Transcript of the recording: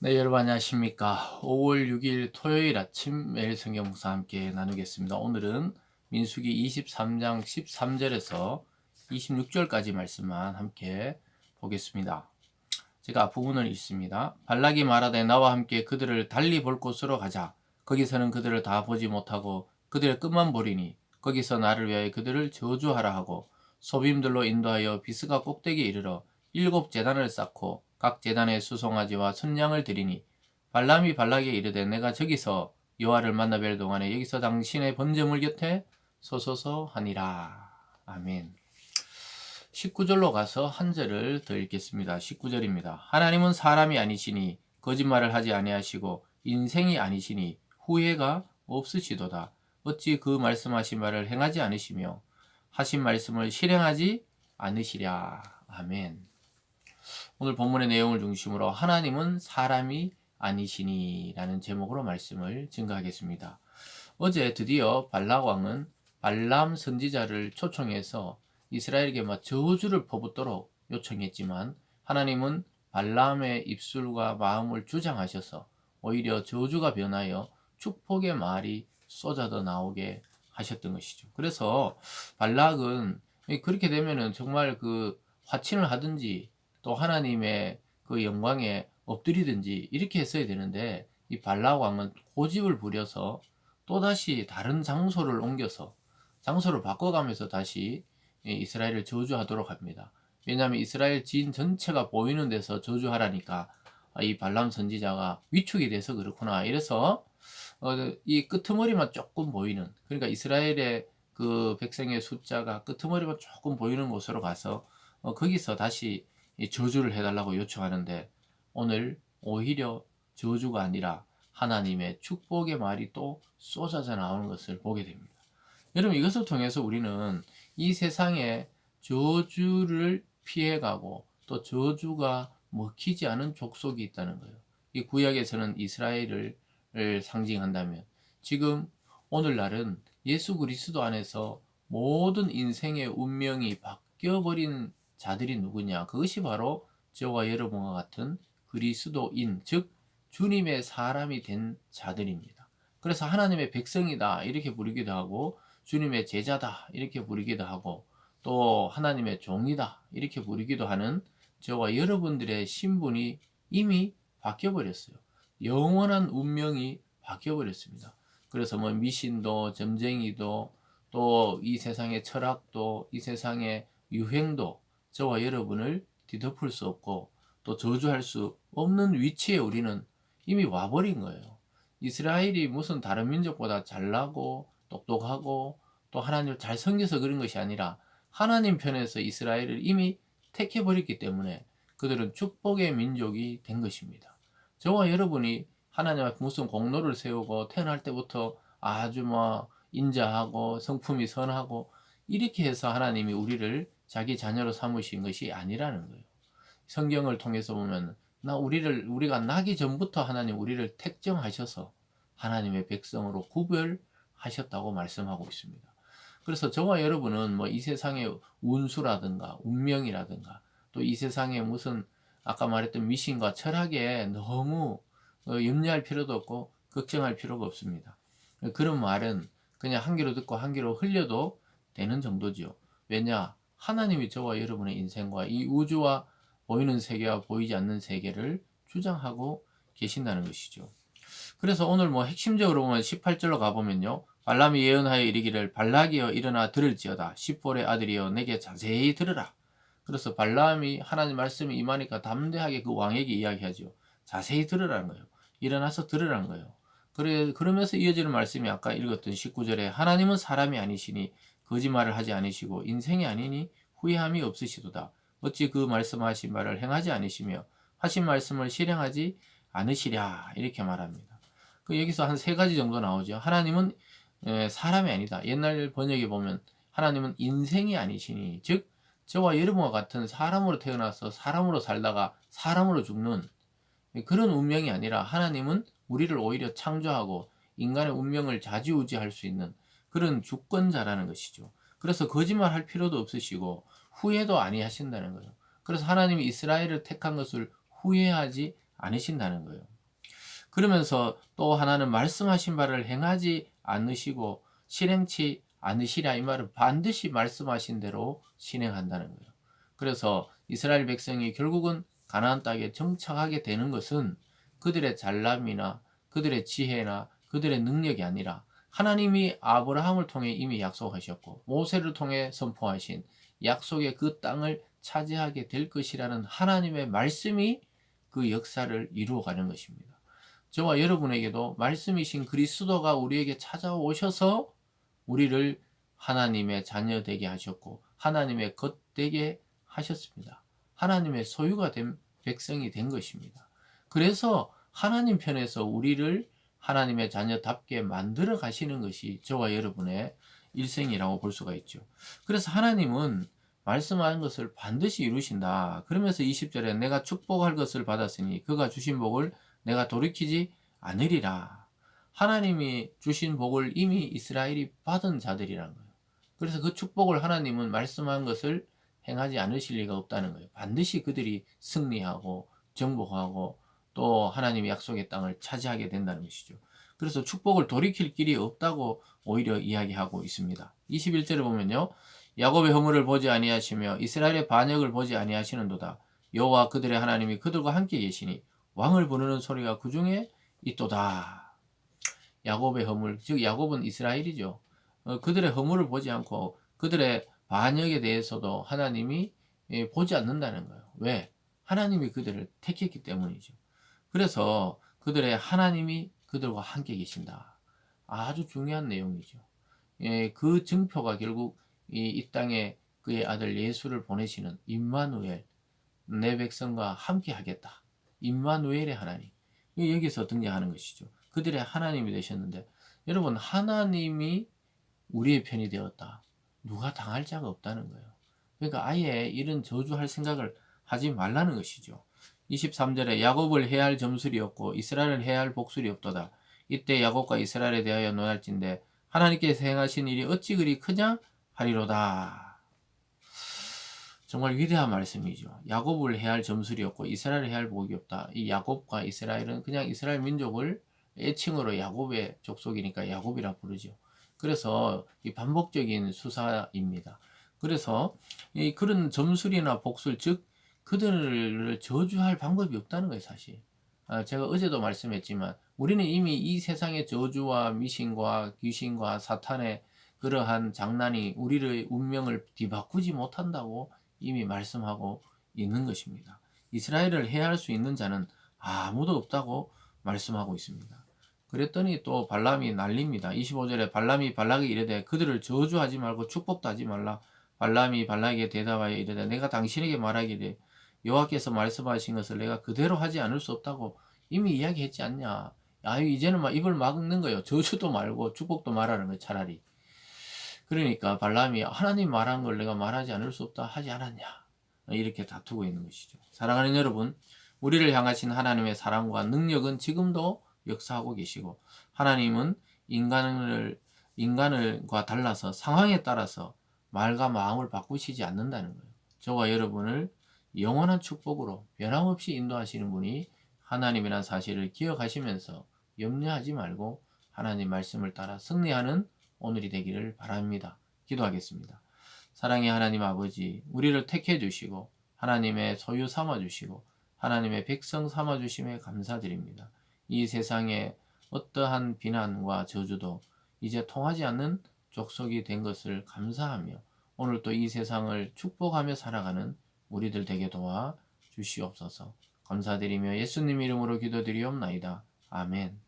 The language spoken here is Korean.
네, 여러분 안녕하십니까. 5월 6일 토요일 아침 매일 성경 묵상 함께 나누겠습니다. 오늘은 민수기 23장 13절에서 26절까지 말씀만 함께 보겠습니다. 제가 앞부분을 읽습니다. 발락이 말하되 나와 함께 그들을 달리 볼 곳으로 가자. 거기서는 그들을 다 보지 못하고 그들의 끝만 보리니 거기서 나를 위하여 그들을 저주하라 하고 소빔들로 인도하여 비스가 꼭대기에 이르러 7제단을 쌓고 각 제단에 수송아지와 순양을 드리니 발람이 발락에게 이르되 내가 저기서 여호와를 만나 뵐 동안에 여기서 당신의 번제물 곁에 서소서 하니라. 아멘. 19절로 가서 한 절을 더 읽겠습니다. 19절입니다. 하나님은 사람이 아니시니 거짓말을 하지 아니하시고 인생이 아니시니 후회가 없으시도다. 어찌 그 말씀하신 말을 행하지 않으시며 하신 말씀을 실행하지 않으시랴. 아멘. 오늘 본문의 내용을 중심으로 하나님은 사람이 아니시니 라는 제목으로 말씀을 증거하겠습니다. 어제 드디어 발락 왕은 발람 선지자를 초청해서 이스라엘에게 저주를 퍼붓도록 요청했지만 하나님은 발람의 입술과 마음을 주장하셔서 오히려 저주가 변하여 축복의 말이 쏟아져 나오게 하셨던 것이죠. 그래서 발락은 그렇게 되면은 정말 그 화친을 하든지 또 하나님의 그 영광에 엎드리든지 이렇게 했어야 되는데 이 발락 왕은 고집을 부려서 또다시 다른 장소를 옮겨서 장소를 바꿔가면서 다시 이스라엘을 저주하도록 합니다. 왜냐하면 이스라엘 지인 전체가 보이는 데서 저주하라니까 이 발람 선지자가 위축이 돼서 그렇구나. 이래서 이 끄트머리만 조금 보이는, 그러니까 이스라엘의 그 백성의 숫자가 끄트머리만 조금 보이는 곳으로 가서 거기서 다시 저주를 해달라고 요청하는데 오늘 오히려 저주가 아니라 하나님의 축복의 말이 또 쏟아져 나오는 것을 보게 됩니다. 여러분, 이것을 통해서 우리는 이 세상에 저주를 피해가고 또 저주가 먹히지 않은 족속이 있다는 거예요. 이 구약에서는 이스라엘을 상징한다면 지금 오늘날은 예수 그리스도 안에서 모든 인생의 운명이 바뀌어버린 자들이 누구냐? 그것이 바로 저와 여러분과 같은 그리스도인, 즉 주님의 사람이 된 자들입니다. 그래서 하나님의 백성이다 이렇게 부르기도 하고 주님의 제자다 이렇게 부르기도 하고 또 하나님의 종이다 이렇게 부르기도 하는 저와 여러분들의 신분이 이미 바뀌어버렸어요. 영원한 운명이 바뀌어버렸습니다. 그래서 미신도 점쟁이도 또 이 세상의 철학도 이 세상의 유행도 저와 여러분을 뒤덮을 수 없고 또 저주할 수 없는 위치에 우리는 이미 와버린 거예요. 이스라엘이 무슨 다른 민족보다 잘나고 똑똑하고 또 하나님을 잘 섬겨서 그런 것이 아니라 하나님 편에서 이스라엘을 이미 택해버렸기 때문에 그들은 축복의 민족이 된 것입니다. 저와 여러분이 하나님 앞에 무슨 공로를 세우고 태어날 때부터 아주 인자하고 성품이 선하고 이렇게 해서 하나님이 우리를 자기 자녀로 삼으신 것이 아니라는 거예요. 성경을 통해서 보면 우리가 나기 전부터 하나님 우리를 택정하셔서 하나님의 백성으로 구별하셨다고 말씀하고 있습니다. 그래서 저와 여러분은 이 세상의 운수라든가 운명이라든가 또 이 세상의 무슨 아까 말했던 미신과 철학에 너무 염려할 필요도 없고 걱정할 필요가 없습니다. 그런 말은 그냥 한 귀로 듣고 한 귀로 흘려도 되는 정도죠. 왜냐? 하나님이 저와 여러분의 인생과 이 우주와 보이는 세계와 보이지 않는 세계를 주장하고 계신다는 것이죠. 그래서 오늘 핵심적으로 보면 18절로 가보면요. 발람이 예언하여 이르기를 발락이여 일어나 들을지어다. 십볼의 아들이여 내게 자세히 들으라. 그래서 발람이 하나님 말씀이 임하니까 담대하게 그 왕에게 이야기하죠. 자세히 들으라는 거예요. 일어나서 들으라는 거예요. 그러면서 이어지는 말씀이 아까 읽었던 19절에 하나님은 사람이 아니시니 거짓말을 하지 않으시고 인생이 아니니 후회함이 없으시도다. 어찌 그 말씀하신 말을 행하지 않으시며 하신 말씀을 실행하지 않으시랴 이렇게 말합니다. 여기서 한 세 가지 정도 나오죠. 하나님은 사람이 아니다. 옛날 번역에 보면 하나님은 인생이 아니시니 즉 저와 여러분과 같은 사람으로 태어나서 사람으로 살다가 사람으로 죽는 그런 운명이 아니라 하나님은 우리를 오히려 창조하고 인간의 운명을 좌지우지할 수 있는 그런 주권자라는 것이죠. 그래서 거짓말 할 필요도 없으시고 후회도 아니하신다는 거예요. 그래서 하나님이 이스라엘을 택한 것을 후회하지 않으신다는 거예요. 그러면서 또 하나는 말씀하신 바를 행하지 않으시고 실행치 않으시랴, 이 말은 반드시 말씀하신 대로 실행한다는 거예요. 그래서 이스라엘 백성이 결국은 가나안 땅에 정착하게 되는 것은 그들의 잘남이나 그들의 지혜나 그들의 능력이 아니라 하나님이 아브라함을 통해 이미 약속하셨고 모세를 통해 선포하신 약속의 그 땅을 차지하게 될 것이라는 하나님의 말씀이 그 역사를 이루어가는 것입니다. 저와 여러분에게도 말씀이신 그리스도가 우리에게 찾아오셔서 우리를 하나님의 자녀 되게 하셨고 하나님의 것 되게 하셨습니다. 하나님의 소유가 된 백성이 된 것입니다. 그래서 하나님 편에서 우리를 하나님의 자녀답게 만들어 가시는 것이 저와 여러분의 일생이라고 볼 수가 있죠. 그래서 하나님은 말씀하신 것을 반드시 이루신다. 그러면서 20절에 내가 축복할 것을 받았으니 그가 주신 복을 내가 돌이키지 않으리라. 하나님이 주신 복을 이미 이스라엘이 받은 자들이라는 거예요. 그래서 그 축복을 하나님은 말씀한 것을 행하지 않으실 리가 없다는 거예요. 반드시 그들이 승리하고 정복하고 또 하나님의 약속의 땅을 차지하게 된다는 것이죠. 그래서 축복을 돌이킬 길이 없다고 오히려 이야기하고 있습니다. 21절을 보면요. 야곱의 허물을 보지 아니하시며 이스라엘의 반역을 보지 아니하시는도다. 여호와 그들의 하나님이 그들과 함께 계시니 왕을 부르는 소리가 그 중에 있도다. 야곱의 허물, 즉 야곱은 이스라엘이죠. 그들의 허물을 보지 않고 그들의 반역에 대해서도 하나님이 보지 않는다는 거예요. 왜? 하나님이 그들을 택했기 때문이죠. 그래서 그들의 하나님이 그들과 함께 계신다. 아주 중요한 내용이죠. 그 증표가 결국 이 땅에 그의 아들 예수를 보내시는 임마누엘, 내 백성과 함께 하겠다. 임마누엘의 하나님. 여기서 등장하는 것이죠. 그들의 하나님이 되셨는데 여러분 하나님이 우리의 편이 되었다. 누가 당할 자가 없다는 거예요. 그러니까 아예 이런 저주할 생각을 하지 말라는 것이죠. 23절에 야곱을 해할 점술이 없고 이스라엘을 해할 복술이 없도다. 이때 야곱과 이스라엘에 대하여 논할진대 하나님께서 행하신 일이 어찌 그리 크냐 하리로다. 정말 위대한 말씀이죠. 야곱을 해할 점술이 없고 이스라엘을 해할 복이 없다. 이 야곱과 이스라엘은 그냥 이스라엘 민족을 애칭으로 야곱의 족속이니까 야곱이라 부르죠. 그래서 이 반복적인 수사입니다. 그래서 이 그런 점술이나 복술, 즉 그들을 저주할 방법이 없다는 거예요, 사실. 제가 어제도 말씀했지만 우리는 이미 이 세상의 저주와 미신과 귀신과 사탄의 그러한 장난이 우리의 운명을 뒤바꾸지 못한다고 이미 말씀하고 있는 것입니다. 이스라엘을 해할 수 있는 자는 아무도 없다고 말씀하고 있습니다. 그랬더니 또 발람이 난립니다. 25절에 발람이 발락에게 이르되 그들을 저주하지 말고 축복도 하지 말라. 발람이 발락에게 대답하여 이르되 내가 당신에게 말하기를 여호와께서 말씀하신 것을 내가 그대로 하지 않을 수 없다고 이미 이야기했지 않냐. 이제는 막 입을 막는 거예요. 저주도 말고 축복도 말하는 거예요, 차라리. 그러니까 발람이 하나님 말한 걸 내가 말하지 않을 수 없다 하지 않았냐. 이렇게 다투고 있는 것이죠. 사랑하는 여러분, 우리를 향하신 하나님의 사랑과 능력은 지금도 역사하고 계시고 하나님은 인간과 달라서 상황에 따라서 말과 마음을 바꾸시지 않는다는 거예요. 저와 여러분을 영원한 축복으로 변함없이 인도하시는 분이 하나님이라는 사실을 기억하시면서 염려하지 말고 하나님 말씀을 따라 승리하는 오늘이 되기를 바랍니다. 기도하겠습니다. 사랑의 하나님 아버지, 우리를 택해 주시고 하나님의 소유 삼아 주시고 하나님의 백성 삼아 주심에 감사드립니다. 이 세상에 어떠한 비난과 저주도 이제 통하지 않는 족속이 된 것을 감사하며 오늘 또 이 세상을 축복하며 살아가는 우리들 되게 도와 주시옵소서. 감사드리며 예수님 이름으로 기도드리옵나이다. 아멘.